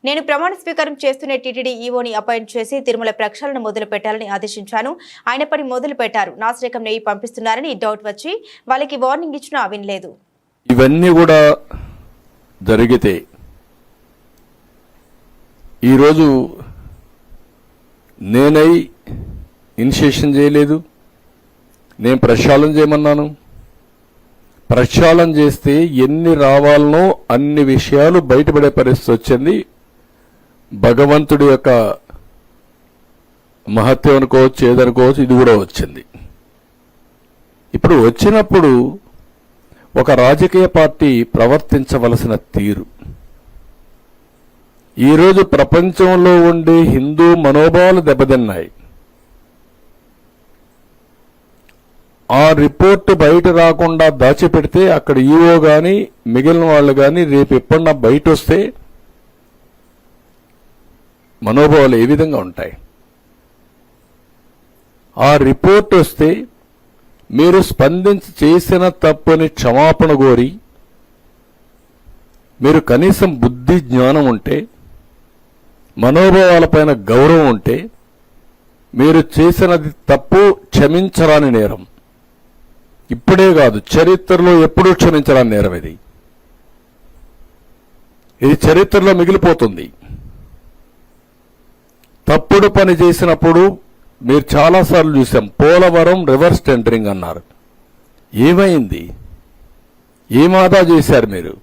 నేను ప్రమాణ స్వీకారం చేస్తూనే టీటీడీ ఈవోని అపాయింట్ చేసి తిరుమల ప్రక్షాళన మొదలు పెట్టాలని ఆదేశించాను. ఆయన పని మొదలు పెట్టారు. నాసిరకం నెయ్యి పంపిస్తున్నారని డౌట్ వచ్చి వాళ్ళకి వార్నింగ్ ఇచ్చినా వినలేదు. ఇవన్నీ కూడా జరిగితే ఈరోజు నేనై ఇనిషియేషన్ చేయలేదు, నేను ప్రక్షాళన చేయమన్నాను. ప్రక్షాళన చేస్తే ఎన్ని రావాలనో అన్ని విషయాలు బయటపడే పరిస్థితి వచ్చింది. భగవంతుడి యొక్క మహత్యం అనుకోవచ్చు, ఏదనుకోవచ్చు, ఇది కూడా వచ్చింది. ఇప్పుడు వచ్చినప్పుడు ఒక రాజకీయ పార్టీ ప్రవర్తించవలసిన తీరు, ఈరోజు ప్రపంచంలో ఉండే హిందూ మనోభావాలు దెబ్బతిన్నాయి. ఆ రిపోర్టు బయట రాకుండా దాచిపెడితే అక్కడ ఈవో గాని మిగిలిన వాళ్ళు గాని రేపు ఎప్పుడన్నా బయట వస్తే మనోభావాలు ఏ విధంగా ఉంటాయి? ఆ రిపోర్ట్ వస్తే మీరు స్పందించి చేసిన తప్పుని క్షమాపణ కోరి, మీరు కనీసం బుద్ధి జ్ఞానం ఉంటే, మనోభావాలపైన గౌరవం ఉంటే, మీరు చేసినది తప్పు క్షమించరాని నేరం. ఇప్పుడే కాదు, చరిత్రలో ఎప్పుడూ క్షమించరాని నేరం ఇది. ఇది చరిత్రలో మిగిలిపోతుంది. తప్పుడు పని చేసినప్పుడు మీరు చాలాసార్లు చూసాం. పోలవరం రివర్స్ టెండరింగ్ అన్నారు. ఏమైంది? ఏమాదా చేశారు మీరు?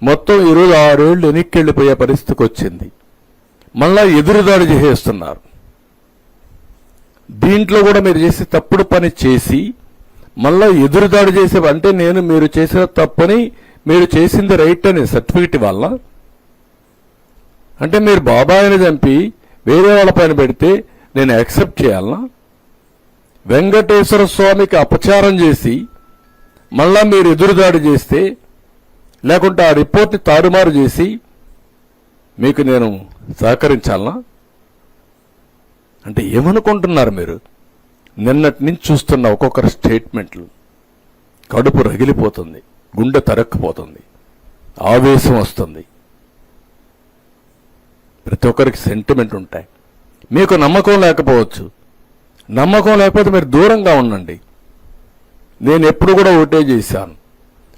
మొత్తం ఈరోజు 6 ఏళ్లు వెనక్కెళ్లిపోయే పరిస్థితికి వచ్చింది. మళ్ళా ఎదురుదాడి చేసేస్తున్నారు. దీంట్లో కూడా మీరు చేసి తప్పుడు పని చేసి మళ్ళా ఎదురుదాడి చేసే, అంటే మీరు చేసిన తప్పని, మీరు చేసింది రైట్ అని సర్టిఫికెట్ ఇవ్వాలా? అంటే మీరు బాబాయిని చంపి వేరే వాళ్ళ పైన పెడితే నేను యాక్సెప్ట్ చేయాలనా? వెంకటేశ్వర స్వామికి అపచారం చేసి మళ్ళా మీరు ఎదురుదాడి చేస్తే, లేకుంటే ఆ రిపోర్ట్ని తారుమారు చేసి మీకు నేను సహకరించాలనా? అంటే ఏమనుకుంటున్నారు మీరు? నిన్నటి నుంచి చూస్తున్న ఒక్కొక్కరి స్టేట్మెంట్లు కడుపు రగిలిపోతుంది, గుండె తరక్కుపోతుంది, ఆవేశం వస్తుంది. ప్రతి ఒక్కరికి సెంటిమెంట్ ఉంటాయి. మీకు నమ్మకం లేకపోవచ్చు. నమ్మకం లేకపోతే మీరు దూరంగా ఉండండి. నేను ఎప్పుడు కూడా ఒకటే చేశాను,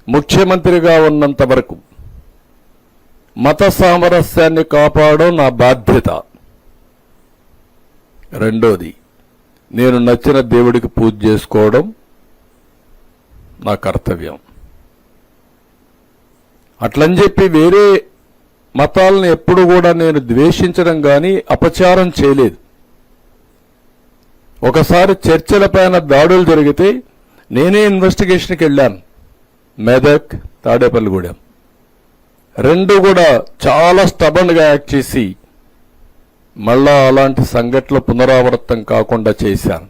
ముఖ్యమంత్రిగా ఉన్నంత వరకు మత సామరస్యాన్ని కాపాడడం నా బాధ్యత. రెండోది, నేను నచ్చిన దేవుడికి పూజ చేసుకోవడం నా కర్తవ్యం. అట్లని చెప్పి వేరే మతాలను ఎప్పుడు కూడా నేను ద్వేషించడం కానీ అపచారం చేయలేదు. ఒకసారి చర్చలపైన దాడులు జరిగితే నేనే ఇన్వెస్టిగేషన్కి వెళ్ళాను. మెదక్, తాడేపల్లిగూడెం రెండు కూడా చాలా స్టబన్గా యాక్ట్ చేసి మళ్ళా అలాంటి సంఘటనలు పునరావృతం కాకుండా చేశాను.